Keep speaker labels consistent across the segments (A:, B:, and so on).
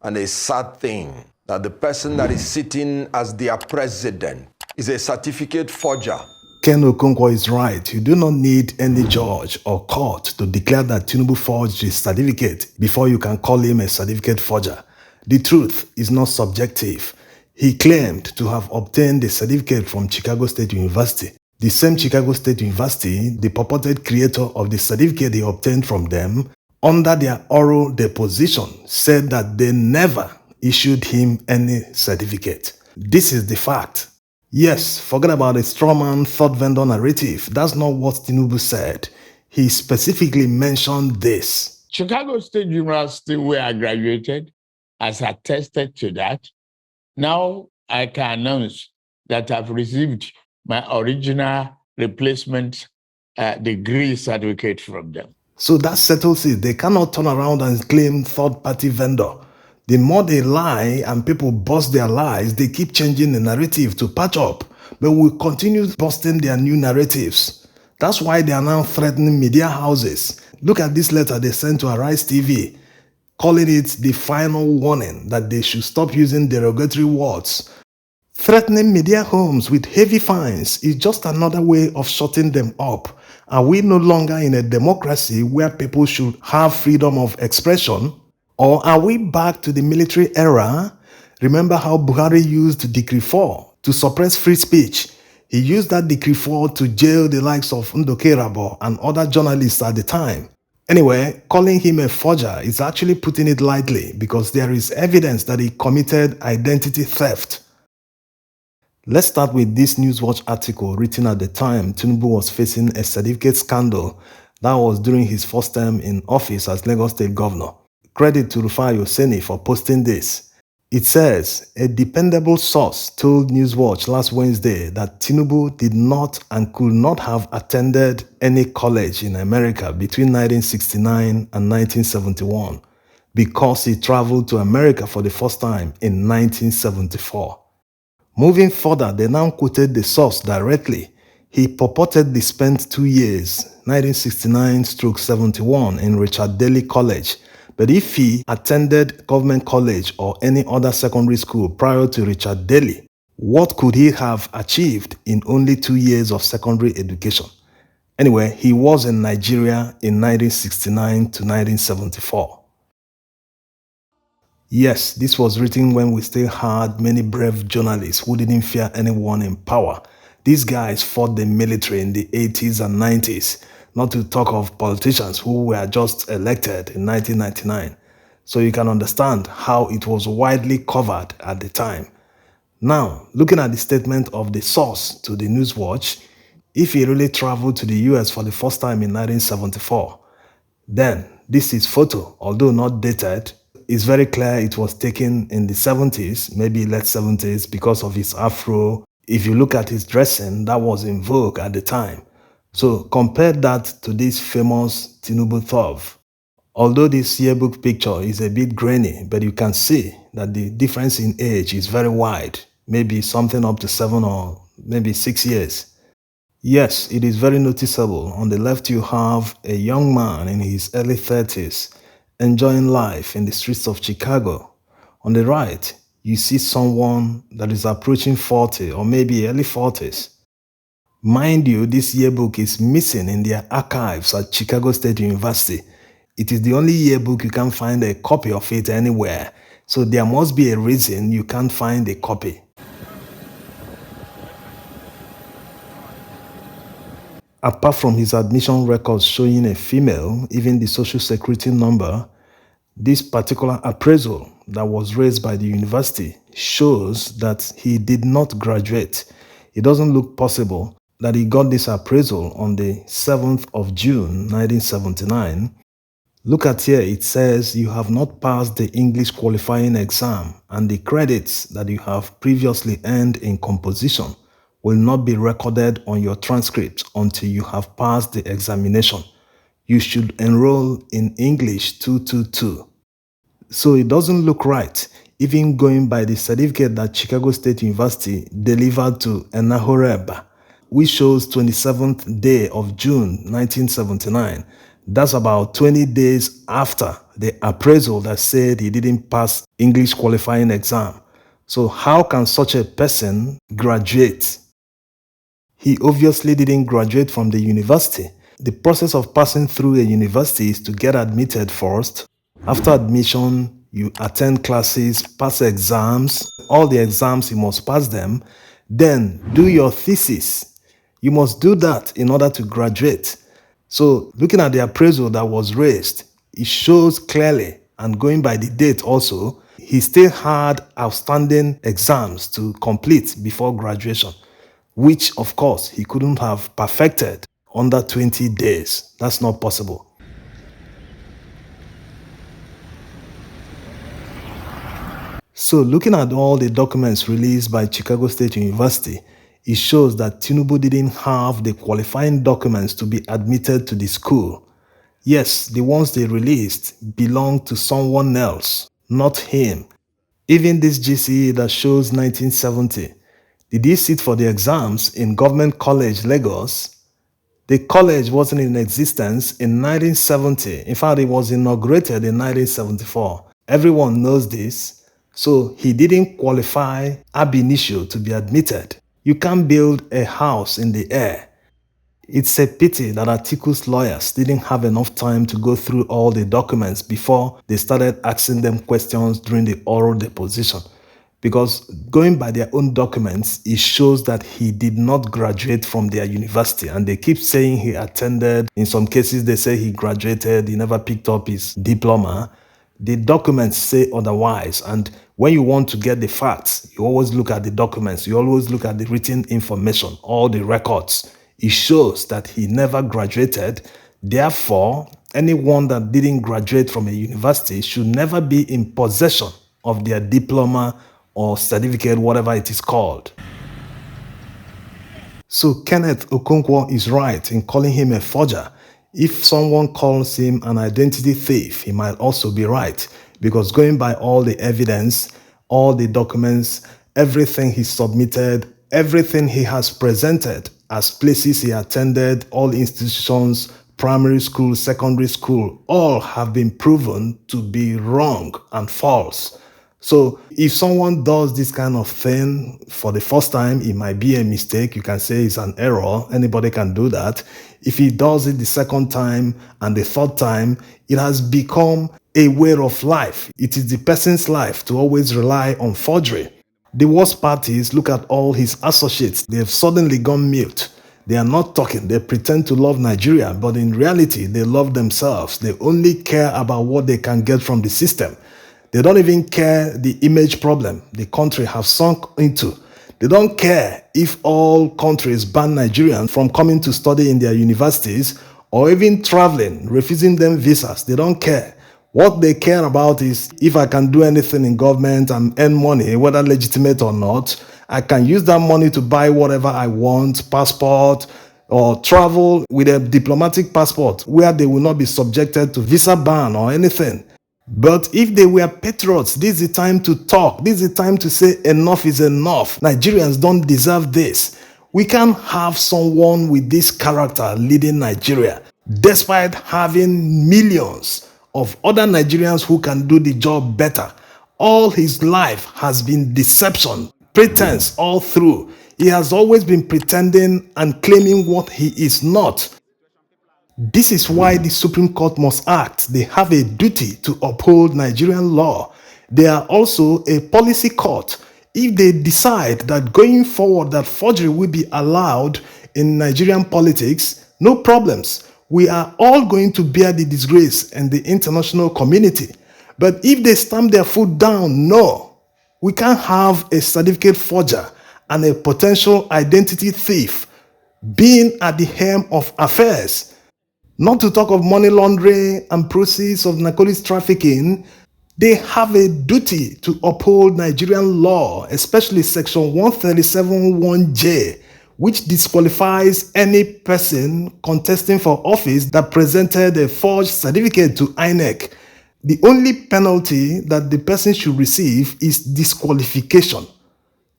A: and a sad thing that the person that is sitting as their president is a certificate forger.
B: Ken Okonkwo is right. You do not need any judge or court to declare that Tinubu forged his certificate before you can call him a certificate forger. The truth is not subjective. He claimed to have obtained the certificate from Chicago State University. The same Chicago State University, the purported creator of the certificate he obtained from them, under their oral deposition, said that they never issued him any certificate. This is the fact. Yes, forget about the strawman third vendor narrative. That's not what Tinubu said. He specifically mentioned this.
C: Chicago State University, where I graduated, has attested to that. Now I can announce that I've received my original replacement degree certificate from them.
B: So that settles it. They cannot turn around and claim third-party vendor. The more they lie and people bust their lies, they keep changing the narrative to patch up. But we'll continue busting their new narratives. That's why they are now threatening media houses. Look at this letter they sent to Arise TV, calling it the final warning that they should stop using derogatory words. Threatening media homes with heavy fines is just another way of shutting them up. Are we no longer in a democracy where people should have freedom of expression? Or are we back to the military era? Remember how Buhari used Decree 4 to suppress free speech. He used that Decree 4 to jail the likes of Ndoke Rabo and other journalists at the time. Anyway, calling him a forger is actually putting it lightly because there is evidence that he committed identity theft. Let's start with this Newswatch article written at the time Tinubu was facing a certificate scandal. That was during his first term in office as Lagos State Governor. Credit to Rufai Oseni for posting this. It says, a dependable source told Newswatch last Wednesday that Tinubu did not and could not have attended any college in America between 1969 and 1971 because he traveled to America for the first time in 1974. Moving further, they now quoted the source directly. He purportedly spent 2 years, 1969-71, in Richard Daley College. But if he attended government college or any other secondary school prior to Richard Daley, what could he have achieved in only 2 years of secondary education? Anyway, he was in Nigeria in 1969 to 1974. Yes, this was written when we still had many brave journalists who didn't fear anyone in power. These guys fought the military in the 80s and 90s, not to talk of politicians who were just elected in 1999. So you can understand how it was widely covered at the time. Now, looking at the statement of the source to the Newswatch, if he really traveled to the US for the first time in 1974, then this is photo, although not dated. It's very clear it was taken in the 70s, maybe late 70s, because of his afro. If you look at his dressing, that was in vogue at the time. So compare that to this famous Tinubu Thov. Although this yearbook picture is a bit grainy, but you can see that the difference in age is very wide, maybe something up to 7 or maybe 6 years. Yes, it is very noticeable. On the left, you have a young man in his early 30s enjoying life in the streets of Chicago. On the right, you see someone that is approaching 40 or maybe early 40s. Mind you, this yearbook is missing in their archives at Chicago State University. It is the only yearbook you can find a copy of it anywhere. So there must be a reason you can't find a copy. Apart from his admission records showing a female, even the social security number, this particular appraisal that was raised by the university shows that he did not graduate. It doesn't look possible that he got this appraisal on the 7th of June, 1979. Look at here, it says you have not passed the English qualifying exam and the credits that you have previously earned in composition will not be recorded on your transcript until you have passed the examination. You should enroll in English 222. So it doesn't look right, even going by the certificate that Chicago State University delivered to Enahoreba, which shows 27th day of June 1979. That's about 20 days after the appraisal that said he didn't pass English qualifying exam. So how can such a person graduate? He obviously didn't graduate from the university. The process of passing through a university is to get admitted first. After admission, you attend classes, pass exams, all the exams, you must pass them. Then do your thesis. You must do that in order to graduate. So looking at the appraisal that was raised, it shows clearly, and going by the date also, he still had outstanding exams to complete before graduation, which of course he couldn't have perfected under 20 days. That's not possible. So looking at all the documents released by Chicago State University, it shows that Tinubu didn't have the qualifying documents to be admitted to the school. Yes, the ones they released belong to someone else, not him. Even this GCE that shows 1970, did he sit for the exams in Government College, Lagos? The college wasn't in existence in 1970. In fact, it was inaugurated in 1974. Everyone knows this. So he didn't qualify ab initio to be admitted. You can't build a house in the air. It's a pity that Atiku's lawyers didn't have enough time to go through all the documents before they started asking them questions during the oral deposition. Because going by their own documents, it shows that he did not graduate from their university. And they keep saying he attended. In some cases, they say he graduated, he never picked up his diploma. The documents say otherwise. And when you want to get the facts, you always look at the documents. You always look at the written information, all the records. It shows that he never graduated. Therefore, anyone that didn't graduate from a university should never be in possession of their diploma or certificate, whatever it is called. So Kenneth Okonkwo is right in calling him a forger. If someone calls him an identity thief, he might also be right, because going by all the evidence, all the documents, everything he submitted, everything he has presented as places he attended, all institutions, primary school, secondary school, all have been proven to be wrong and false. So if someone does this kind of thing for the first time, it might be a mistake. You can say it's an error. Anybody can do that. If he does it the second time and the third time, it has become a way of life. It is the person's life to always rely on forgery. The worst part is, look at all his associates. They have suddenly gone mute. They are not talking. They pretend to love Nigeria, but in reality, they love themselves. They only care about what they can get from the system. They don't even care the image problem the country has sunk into. They don't care if all countries ban Nigerians from coming to study in their universities or even traveling, refusing them visas. They don't care. What they care about is if I can do anything in government and earn money, whether legitimate or not, I can use that money to buy whatever I want, passport, or travel with a diplomatic passport where they will not be subjected to visa ban or anything. But if they were patriots, this is the time to talk. This is the time to say enough is enough. Nigerians don't deserve this. We can't have someone with this character leading Nigeria, despite having millions of other Nigerians who can do the job better. All his life has been deception, pretense all through. He has always been pretending and claiming what he is not. This is why the Supreme Court must act. They have a duty to uphold Nigerian law. They are also a policy court. If they decide that going forward that forgery will be allowed in Nigerian politics, no problems. We are all going to bear the disgrace in the international community. But if they stamp their foot down, no, we can't have a certificate forger and a potential identity thief being at the helm of affairs. Not to talk of money laundering and proceeds of narcotics trafficking. They have a duty to uphold Nigerian law, especially Section 137(1)(j), which disqualifies any person contesting for office that presented a forged certificate to INEC. The only penalty that the person should receive is disqualification.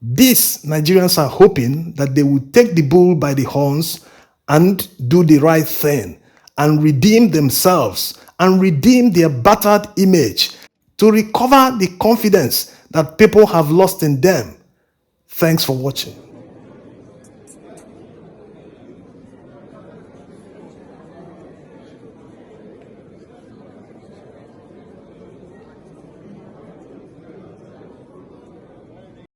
B: These Nigerians are hoping that they will take the bull by the horns and do the right thing and redeem themselves and redeem their battered image, to recover the confidence that people have lost in them. Thanks for watching.